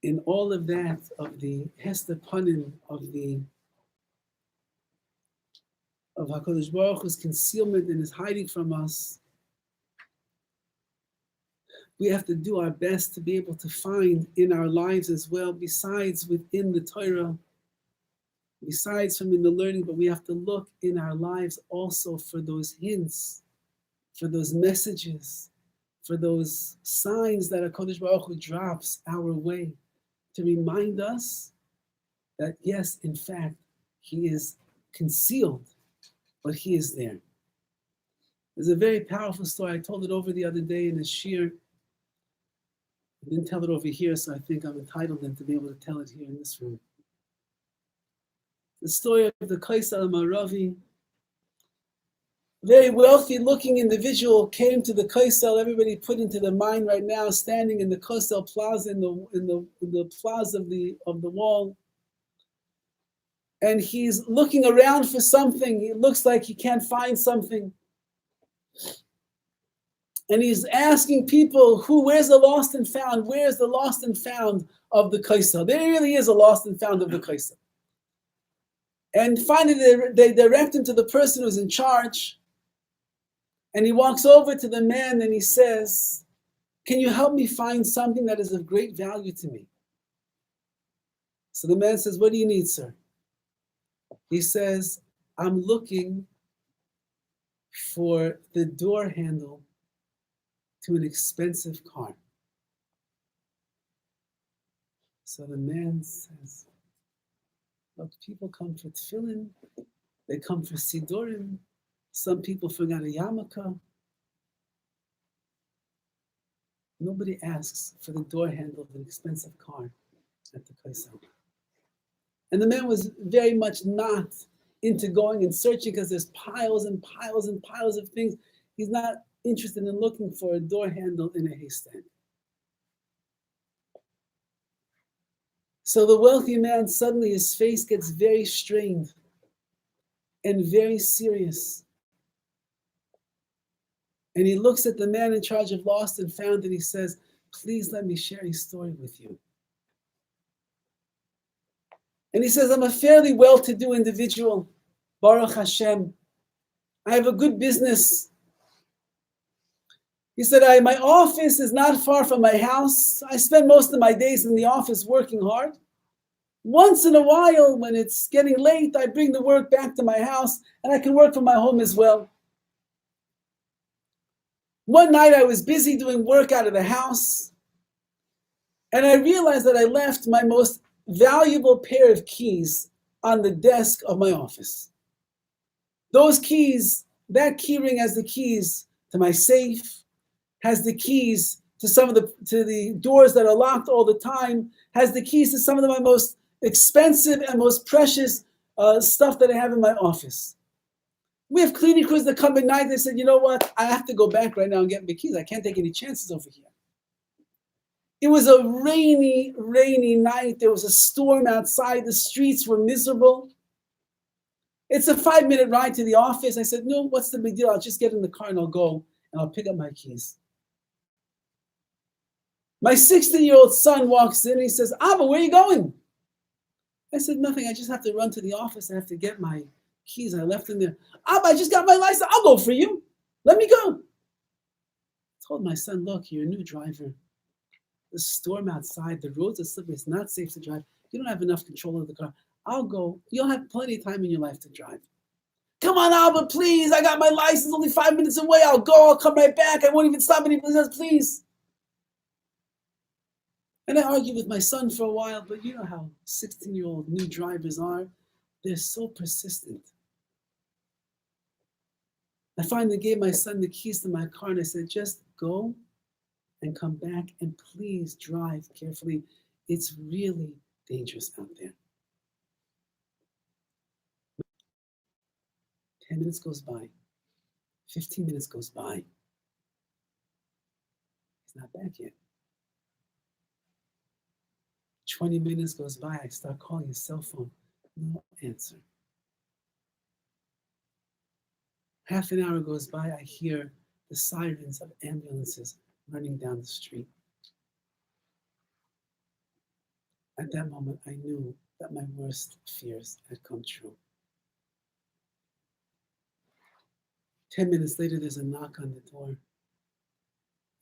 in all of that, of the Hester Panim, of HaKadosh Baruch Hu's concealment and his hiding from us, we have to do our best to be able to find in our lives as well, besides within the Torah, besides from in the learning, but we have to look in our lives also for those hints, for those messages, for those signs that HaKadosh Baruch Hu drops our way to remind us that yes, in fact, he is concealed, but he is there. There's a very powerful story. I told it over the other day in a shir. I didn't tell it over here, so I think I'm entitled then to be able to tell it here in this room. The story of the Kaisar Maravi. Very wealthy looking individual came to the Kaisel. Everybody put into their mind right now, standing in the Kaisel plaza, in the plaza of the wall. And he's looking around for something. It looks like he can't find something. And he's asking people, where's the lost and found? Where's the lost and found of the Kaisel? There really is a lost and found of the Kaisel. And finally they direct him to the person who's in charge. And he walks over to the man and he says, can you help me find something that is of great value to me? So the man says, what do you need, sir? He says, I'm looking for the door handle to an expensive car. So the man says, look, people come for tefillin, they come for sidurim, some people forgot a yarmulke. Nobody asks for the door handle of an expensive car at the Kaisel. And the man was very much not into going and searching because there's piles and piles and piles of things. He's not interested in looking for a door handle in a haystack. So the wealthy man, suddenly his face gets very strained and very serious. And he looks at the man in charge of lost and found and he says, please let me share a story with you. And he says, I'm a fairly well-to-do individual, Baruch Hashem. I have a good business. He said, my office is not far from my house. I spend most of my days in the office working hard. Once in a while, when it's getting late, I bring the work back to my house and I can work from my home as well. One night I was busy doing work out of the house and I realized that I left my most valuable pair of keys on the desk of my office. Those keys, that key ring has the keys to my safe, has the keys to the doors that are locked all the time, has the keys to some of my most expensive and most precious stuff that I have in my office. We have cleaning crews that come at night. They said, you know what? I have to go back right now and get my keys. I can't take any chances over here. It was a rainy, rainy night. There was a storm outside. The streets were miserable. It's a 5-minute ride to the office. I said, no, what's the big deal? I'll just get in the car and I'll go and I'll pick up my keys. My 16-year-old son walks in and he says, Abba, where are you going? I said, nothing. I just have to run to the office. I have to get my keys. I left them there. Abba, I just got my license. I'll go for you. Let me go. I told my son, look, you're a new driver. The storm outside, the roads are slippery. It's not safe to drive. You don't have enough control of the car. I'll go. You'll have plenty of time in your life to drive. Come on, Abba, please. I got my license only 5 minutes away. I'll go. I'll come right back. I won't even stop anybody. Please. And I argued with my son for a while, but you know how 16-year-old new drivers are. They're so persistent. I finally gave my son the keys to my car and I said, just go and come back and please drive carefully. It's really dangerous out there. 10 minutes goes by. 15 minutes goes by. He's not back yet. 20 minutes goes by. I start calling his cell phone. No answer. Half an hour goes by. I hear the sirens of ambulances running down the street. At that moment, I knew that my worst fears had come true. 10 minutes later, there's a knock on the door.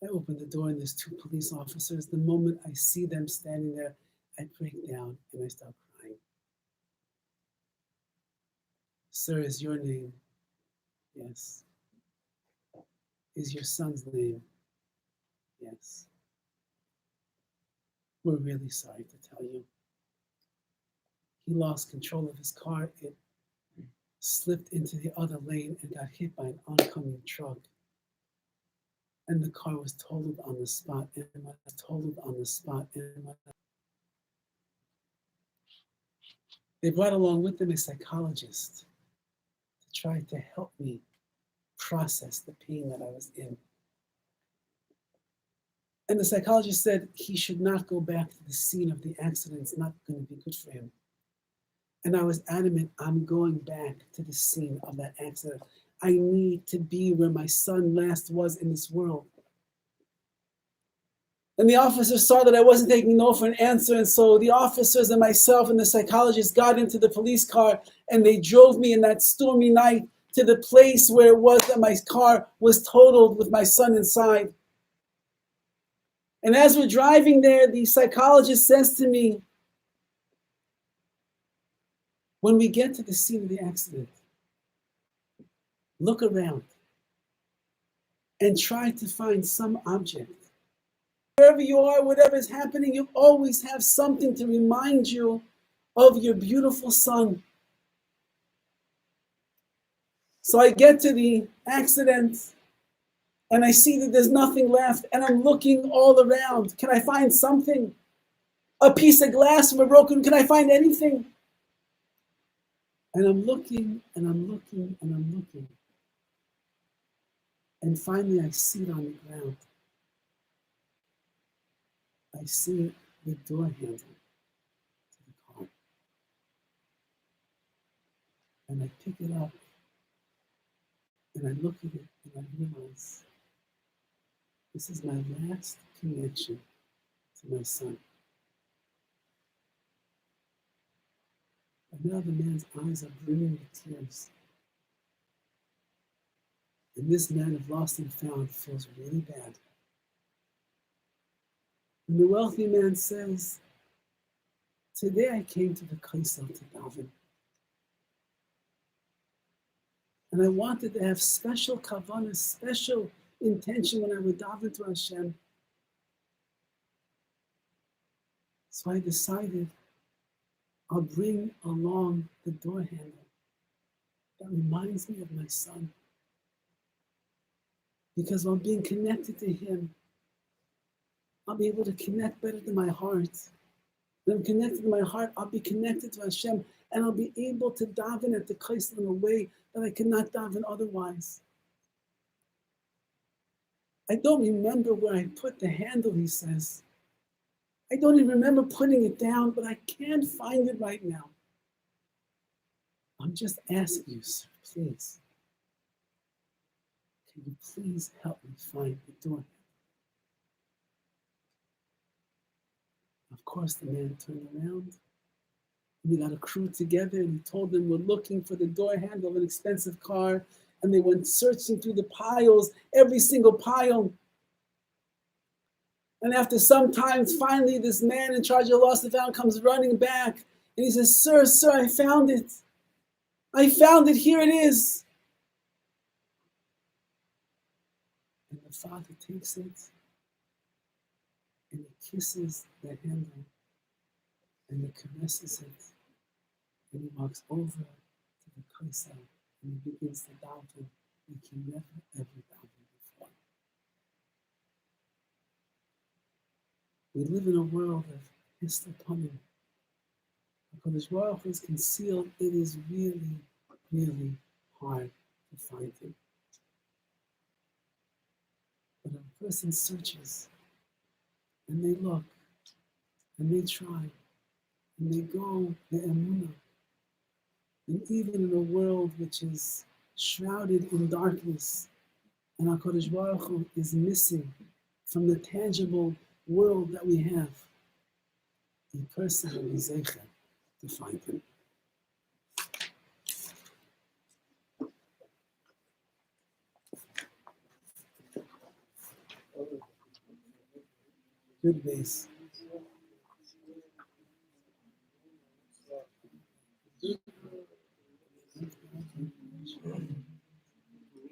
I open the door and there's two police officers. The moment I see them standing there, I break down and I start crying. Sir, is your name? Yes. Is your son's name? Yes. We're really sorry to tell you. He lost control of his car. It slipped into the other lane and got hit by an oncoming truck. And the car was totaled on the spot. They brought along with them a psychologist to try to help me process the pain that I was in. And the psychologist said he should not go back to the scene of the accident. It's not going to be good for him. And I was adamant, I'm going back to the scene of that accident. I need to be where my son last was in this world. And the officers saw that I wasn't taking no for an answer. And so the officers and myself and the psychologist got into the police car and they drove me in that stormy night to the place where it was that my car was totaled with my son inside. And as we're driving there, the psychologist says to me, when we get to the scene of the accident, look around and try to find some object. Wherever you are, whatever is happening, you always have something to remind you of your beautiful son. So I get to the accident and I see that there's nothing left and I'm looking all around. Can I find something? A piece of glass from a broken, can I find anything? And I'm looking and I'm looking and I'm looking. And finally I see it on the ground. I see the door handle to the car. And I pick it up and I look at it and I realize this is my last connection to my son. And now the man's eyes are brimming with tears. And this man of lost and found feels really bad. And the wealthy man says, today I came to the Kaisel to daven. And I wanted to have special kavanah, special intention when I would daven to Hashem. So I decided I'll bring along the door handle that reminds me of my son. Because while being connected to him, I'll be able to connect better to my heart. When I'm connected to my heart, I'll be connected to Hashem, and I'll be able to daven at the Kaisel in a way that I cannot daven otherwise. I don't remember where I put the handle, he says. I don't even remember putting it down, but I can't find it right now. I'm just asking you, sir, please. Can you please help me find the door? Of course, the man turned around and we got a crew together and he told them we're looking for the door handle of an expensive car. And they went searching through the piles, every single pile. And after some time, finally, this man in charge of lost and found comes running back. And he says, sir, I found it. I found it. Here it is. And the father takes it and he kisses the handle and he caresses it. And he walks over to the Kaisel and he begins to daven like he never ever davened before. We live in a world of histopanim. Because Baruch Hu is concealed, it is really, really hard to find him. But if a person searches, and they look, and they try, and they go the emunah, and even in a world which is shrouded in darkness, and HaKadosh Baruch Hu is missing from the tangible world that we have, a person who is zeicher to find him. Good base.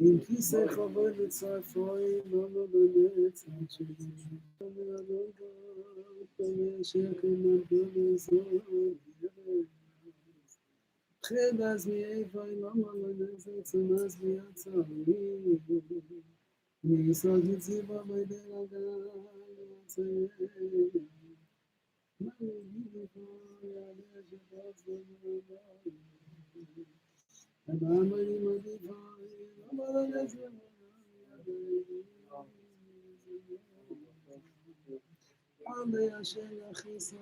In peace, I covered it, so I fought, Mama, the net, and she خد از میفای ماما لنزت سناس بیاد سالی میسادی زیبا بیدر آگاه من دیدی پای علیش باز انا مری مدی پای ماما لنزت علی عشق خیسا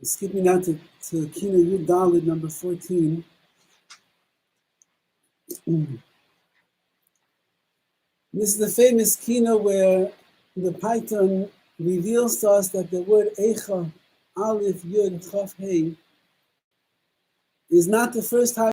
Skipping now to Kina Yud Daled, number 14. This is the famous Kina where the Python reveals to us that the word Eicha, Aleph, Yud, Chaf, Hey, is not the first time